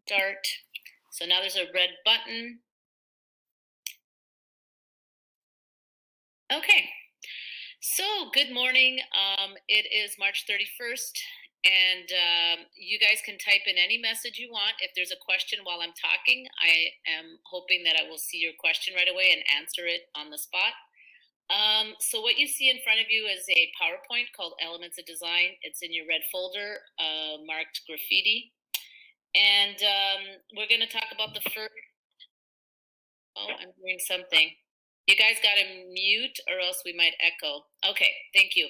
Start. So now there's a red button. Okay, so good morning. It is March 31st, and you guys can type in any message you want. If there's a question while I'm talking, I am hoping that I will see your question right away and answer it on the spot. So what you see in front of you is a PowerPoint called Elements of Design. It's in your red folder marked graffiti. And we're going to talk about the first. Oh, I'm doing something. You guys got to mute or else we might echo. Okay, thank you.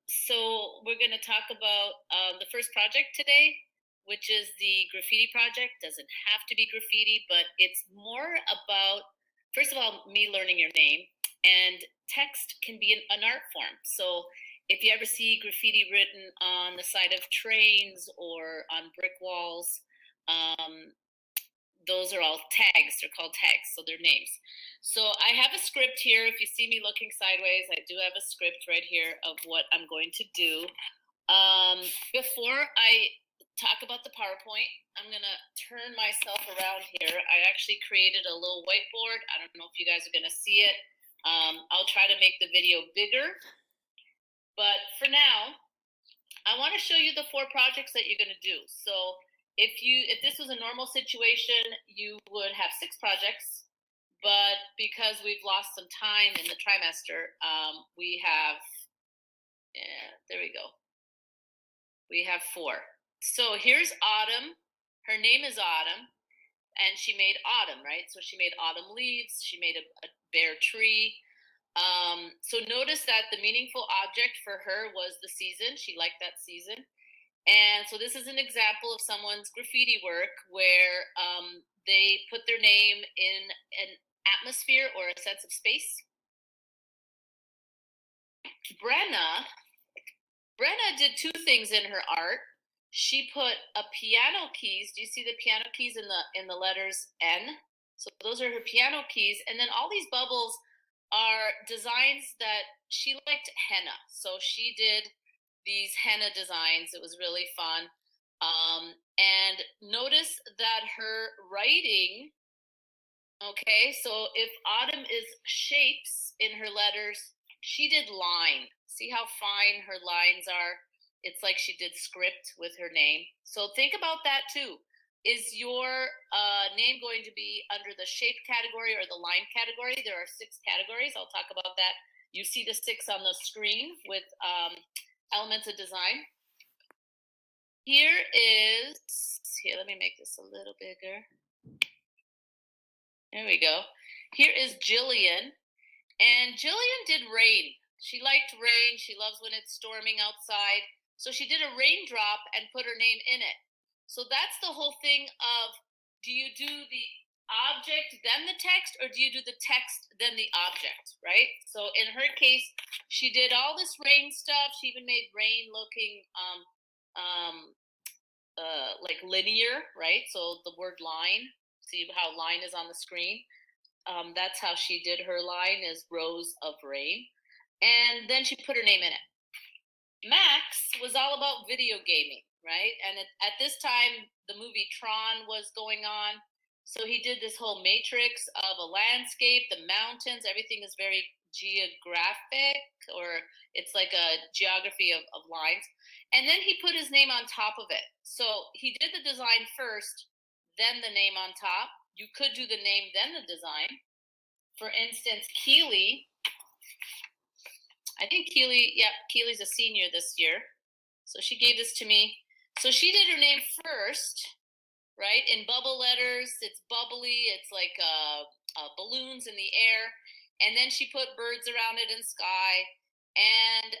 So we're going to talk about the first project today, which is the graffiti project. Doesn't have to be graffiti, but it's more about, first of all, me learning your name. And text can be an art form. So if you ever see graffiti written on the side of trains or on brick walls, those are all tags. They're called tags, so they're names. So I have a script here. If you see me looking sideways, I do have a script right here of what I'm going to do. Before I talk about the PowerPoint, I'm going to turn myself around here. I actually created a little whiteboard. I don't know if you guys are going to see it. I'll try to make the video bigger. But for now, I want to show you the 4 projects that you're going to do. So if this was a normal situation, you would have 6 projects, but because we've lost some time in the trimester, we have, there we go. We have 4. So here's Autumn. Her name is Autumn, and she made autumn, right? So she made autumn leaves. She made a bare tree. So notice that the meaningful object for her was the season. She liked that season. And so this is an example of someone's graffiti work where they put their name in an atmosphere or a sense of space. Brenna did 2 things in her art. She put a piano keys. Do you see the piano keys in the letters N? So those are her piano keys. And then all these bubbles are designs that she liked henna. So she did these henna designs. It was really fun. And notice that her writing, okay, so if Autumn is shapes in her letters, she did line. See how fine her lines are? It's like she did script with her name. So think about that too. Is your name going to be under the shape category or the line category? There are 6 categories. I'll talk about that. You see the 6 on the screen with elements of design. Here, let me make this a little bigger. There we go. Here is Jillian. And Jillian did rain. She liked rain. She loves when it's storming outside. So she did a raindrop and put her name in it. So that's the whole thing of, do you do the object, then the text, or do you do the text, then the object, right? So in her case, she did all this rain stuff. She even made rain looking like linear, right? So the word line, see how line is on the screen? That's how she did her line, is rows of rain. And then she put her name in it. Max was all about video gaming, right? And at this time, the movie Tron was going on. So he did this whole matrix of a landscape, the mountains, everything is very geographic, or it's like a geography of lines. And then he put his name on top of it. So he did the design first, then the name on top. You could do the name, then the design. For instance, Keely, I think Keely's a senior this year. So she gave this to me. So she did her name first, right? In bubble letters, it's bubbly. It's like balloons in the air. And then she put birds around it and sky. And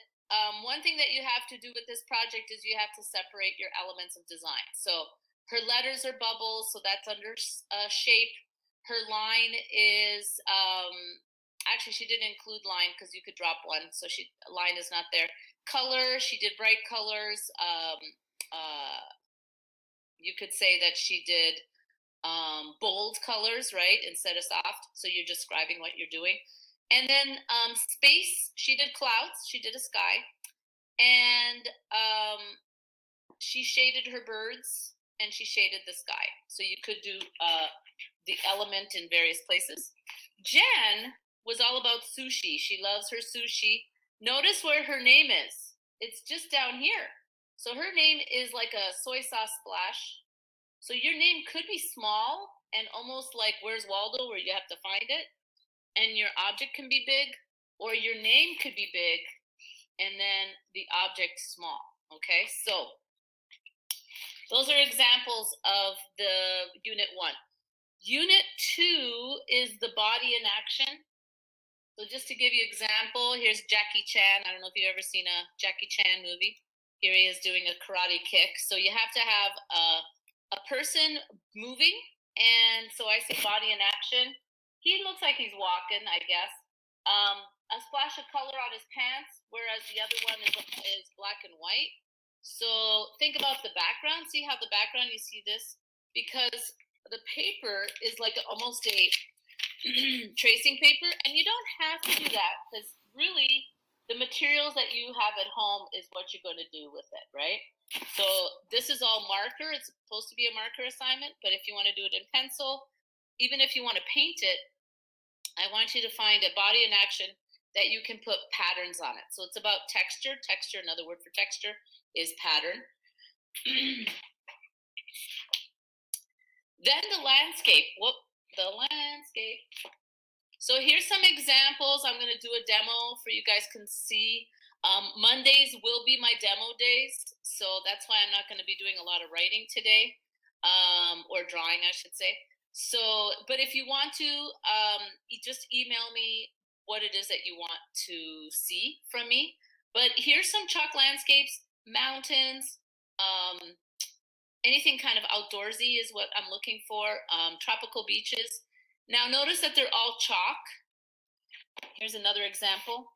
one thing that you have to do with this project is you have to separate your elements of design. So her letters are bubbles, so that's under shape. Her line is... actually, she didn't include line because you could drop one, so line is not there. Color, she did bright colors. You could say that she did bold colors, right, instead of soft. So you're describing what you're doing. And then space, she did clouds. She did a sky. And she shaded her birds. and she shaded the sky. So you could do the element in various places. Jen was all about sushi. She loves her sushi. Notice where her name is. It's just down here. So her name is like a soy sauce splash. So your name could be small and almost like Where's Waldo, where you have to find it. And your object can be big, or your name could be big and then the object small. Okay, so those are examples of the Unit 1. Unit 2 is the body in action. So just to give you an example, here's Jackie Chan. I don't know if you've ever seen a Jackie Chan movie. Here he is doing a karate kick. So you have to have a person moving. And so I say body in action. He looks like he's walking, I guess. A splash of color on his pants, whereas the other one is black and white. So think about the background. See how the background, you see this? Because the paper is like almost a tracing paper, and you don't have to do that, because really the materials that you have at home is what you're going to do with it, right? So this is all marker. It's supposed to be a marker assignment, but if you want to do it in pencil, even if you want to paint it, I want you to find a body in action that you can put patterns on it. So it's about texture. Texture, another word for texture, is pattern. Then the landscape. The landscape. So here's some examples. I'm going to do a demo for you guys can see. Mondays will be my demo days, so that's why I'm not going to be doing a lot of writing today, or drawing, I should say. So, but if you want to, just email me what it is that you want to see from me. But here's some chalk landscapes, mountains, anything kind of outdoorsy is what I'm looking for, tropical beaches. Now notice that they're all chalk. Here's another example.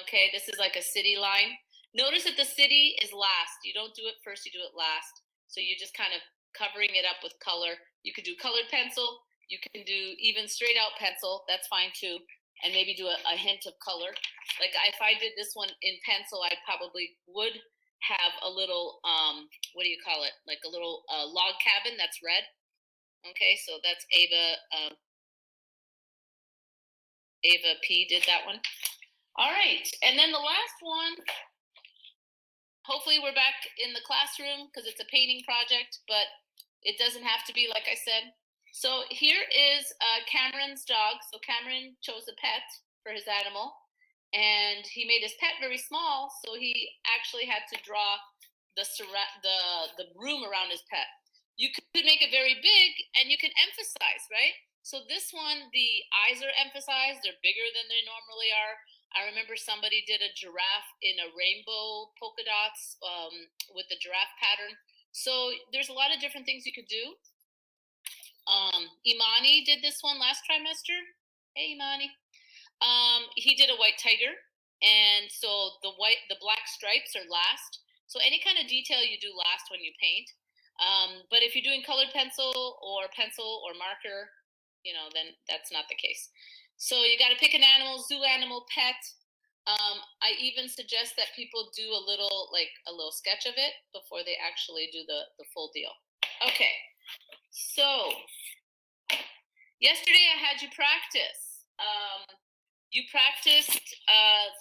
Okay, this is like a city line. Notice that the city is last. You don't do it first, you do it last. So you're just kind of covering it up with color. You could do colored pencil. You can do even straight out pencil. That's fine too. And maybe do a hint of color. Like if I did this one in pencil, I probably would have a little, what do you call it? Like a little log cabin that's red. Okay, so that's Ava P did that one. All right, and then the last one, hopefully we're back in the classroom because it's a painting project, but it doesn't have to be, like I said. So here is Cameron's dog. So Cameron chose a pet for his animal, and he made his pet very small, so he actually had to draw the room around his pet. You could make it very big, and you can emphasize, right? So this one, the eyes are emphasized. They're bigger than they normally are. I remember somebody did a giraffe in a rainbow polka dots with the giraffe pattern. So there's a lot of different things you could do. Imani did this one last trimester. Hey, Imani. He did a white tiger. And so the black stripes are last. So any kind of detail you do last when you paint. But if you're doing colored pencil or marker, then that's not the case. So you got to pick an animal, zoo animal, pet. I even suggest that people do a little sketch of it before they actually do the full deal. Okay, so yesterday I had you practice. You practiced,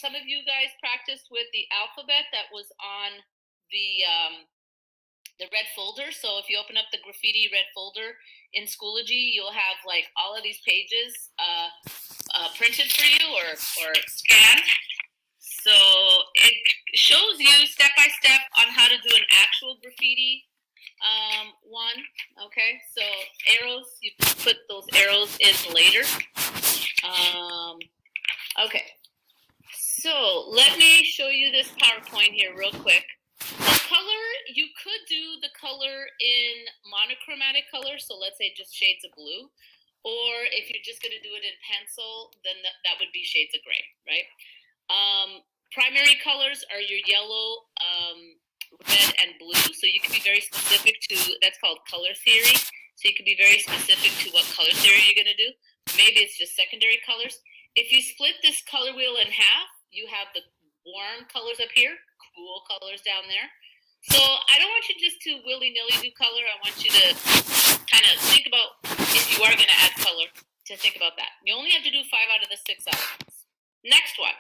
some of you guys practiced with the alphabet that was on the red folder. So if you open up the graffiti red folder in Schoology, you'll have like all of these pages printed for you or scanned. So it shows you step by step on how to do an actual graffiti one. Okay, so arrows, you put those arrows in later. Okay, so let me show you this PowerPoint here real quick. The color, you could do the color in monochromatic color, so let's say just shades of blue, or if you're just going to do it in pencil, then that would be shades of gray, right? Primary colors are your yellow, red, and blue, so you can be very specific to, that's called color theory, so you can be very specific to what color theory you're going to do. Maybe it's just secondary colors. If you split this color wheel in half, you have the warm colors up here, cool colors down there. So I don't want you just to willy-nilly do color. I want you to kind of think about, if you are going to add color, to think about that. You only have to do 5 out of the 6 elements. Next one.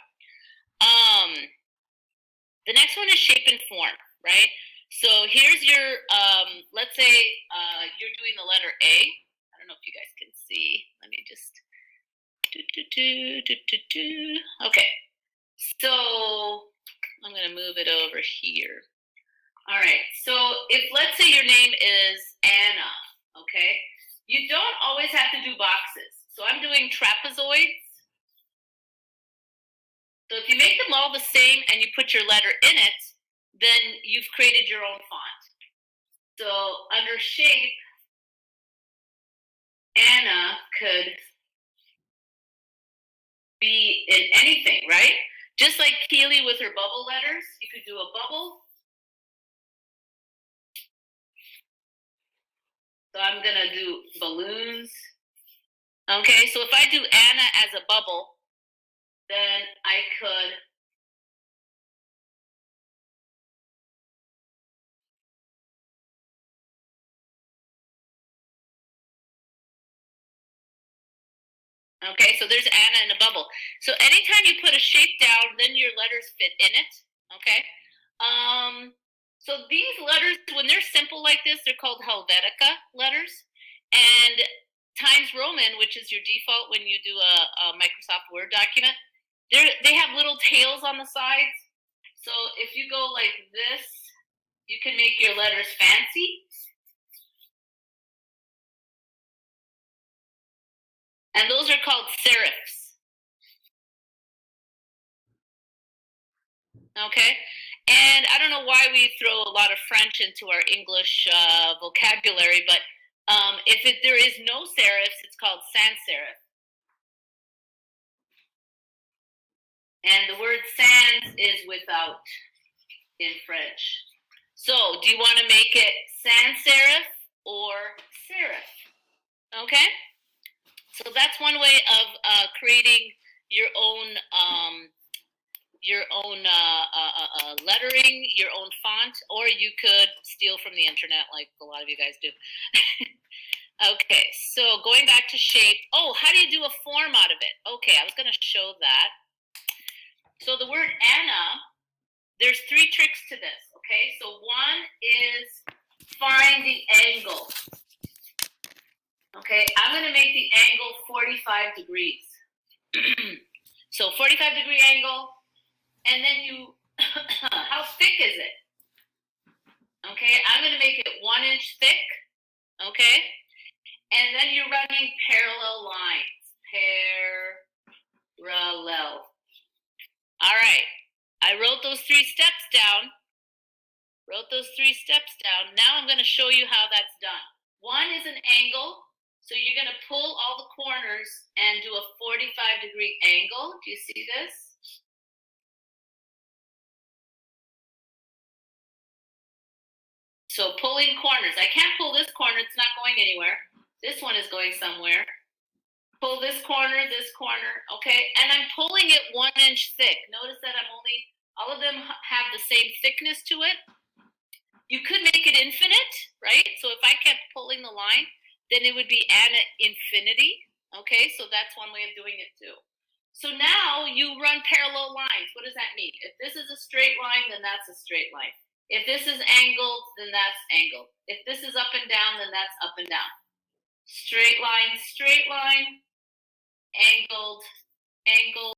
The next one is shape and form, right? So here's your, let's say you're doing the letter A. I don't know if you guys can see. Let me just, okay. So I'm going to move it over here. All right, so if let's say your name is Anna, okay? You don't always have to do boxes. So I'm doing trapezoids. So if you make them all the same and you put your letter in it, then you've created your own font. So under shape, Anna could be in anything, right? Just like Keely with her bubble letters, you could do a bubble. So I'm gonna do balloons. Okay, so if I do Anna as a bubble, then I could okay, so there's Anna in a bubble. So anytime you put a shape down, then your letters fit in it. Okay. So these letters, when they're simple like this, they're called Helvetica letters. And Times Roman, which is your default when you do a Microsoft Word document, they have little tails on the sides. So if you go like this, you can make your letters fancy. And those are called serifs. Okay. And I don't know why we throw a lot of French into our English vocabulary, but if there is no serifs, it's called sans serif. And the word sans is without in French. So do you want to make it sans serif or serif? Okay? So that's one way of creating your own lettering, your own font, or you could steal from the internet like a lot of you guys do. Okay, so going back to shape. Oh, how do you do a form out of it? Okay, I was going to show that. So the word Anna, there's 3 tricks to this, okay? So one is find the angle. Okay, I'm going to make the angle 45 degrees. So 45-degree angle, and then you, how thick is it? Okay, I'm going to make it 1 inch thick, okay? And then you're running parallel lines, parallel. All right, I wrote those 3 steps down. Now I'm going to show you how that's done. One is an angle, so you're going to pull all the corners and do a 45-degree angle. Do you see this? So pulling corners. I can't pull this corner, it's not going anywhere. This one is going somewhere. Pull this corner, okay? And I'm pulling it 1 inch thick. Notice that all of them have the same thickness to it. You could make it infinite, right? So if I kept pulling the line, then it would be Anna infinity, okay? So that's one way of doing it too. So now you run parallel lines. What does that mean? If this is a straight line, then that's a straight line. If this is angled, then that's angled. If this is up and down, then that's up and down. Straight line, angled, angled.